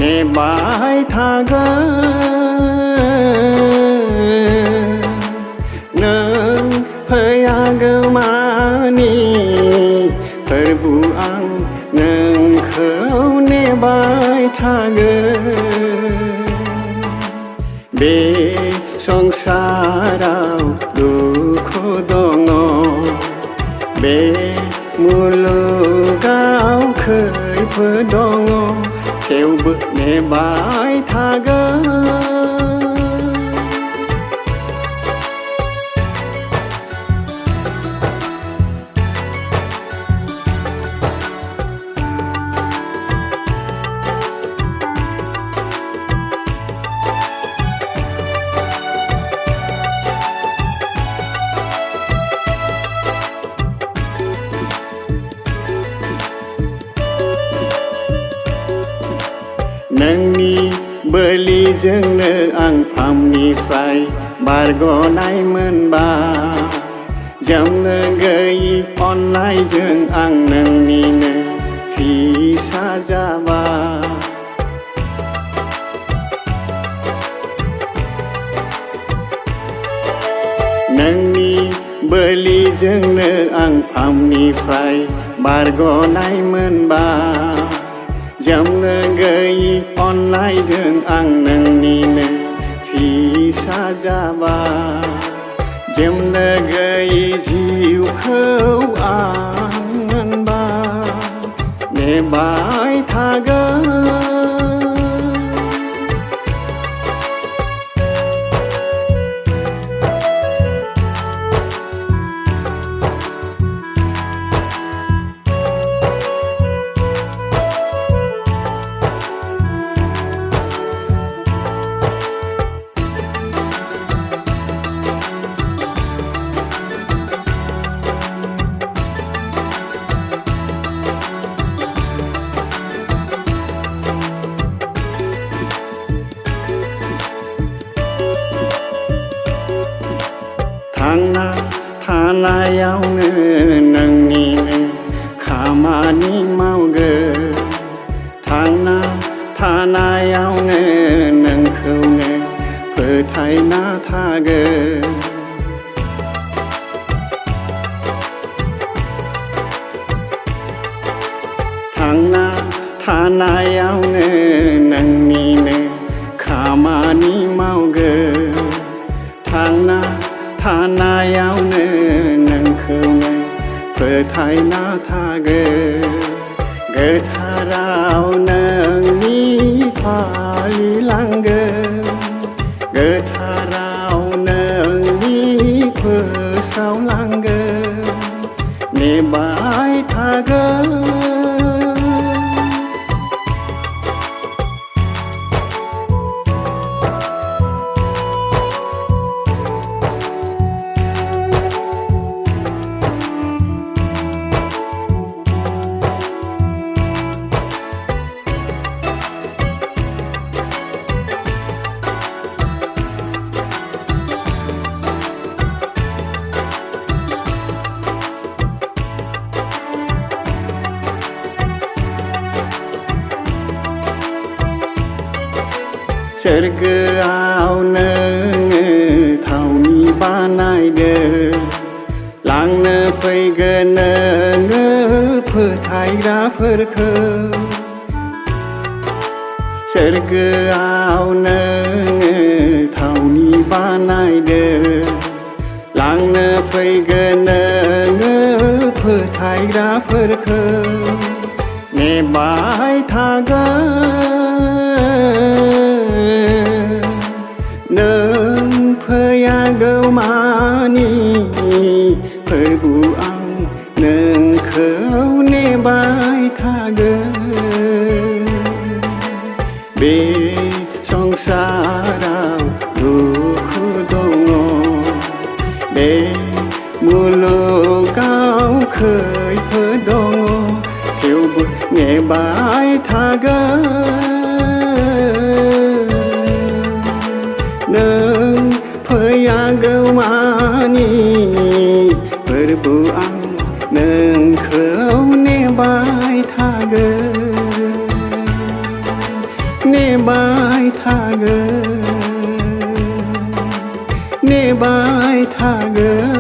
ने बाय थागो नों फैयागौ मानि फोरबु आं नोंखौ नेबाय थागोन बे संसाराव दुखु दङ बे मुलुगाव खैफोद दङ थेवबो नेबाय थागोन नोंनि बोलिजोंनो आं फामनिफ्राय बारग'नाय मोनबाय जोमनो गैयि अननायजों आं नोंनिनो फिसा जाबाय नोंनि बोलिजोंनो आं फामनिफ्राय बारग'नाय मोनबाय जोमनो गैयि अननायजों आं नोंनिनो फिसा जाबाय जोमनो गैयि जिउखौ आं मोनबाय नेबाय थागोन थांना थानायावनो नोंनिनो खामानि मावगोन थांना थानायावनो नोंखौनो फोथायना थागोन थांना थानायावनो नोंनिनो खामानि मावगोन थांना थानायावनो नोंखौनो फोथायना थागोन गोथाराव नोंनि फालिलांगोन गोथाराव नोंनि फोसावलांगोन नेबाय थागोन सोरगोआव नोङो थावनि बानायदो लांनो फैगोन नोङो फोथायग्राफोरखौ सोरगोआव नोङो थावनि बानायदो लांनो फैगोन नोङो फोथायग्राफोरखौ नेबाय थागोन नों फैयागौमानि फोरबु आं नोंखौ नेबाय थागोन बे संसाराव दुखु दङ बे मुलुगाव खैफोद दङ थेवबो नेबाय थागोन नों फैयागौमानि फोरबु आं नोंखौ नेबाय थागोन थागोन नेबाय थागोन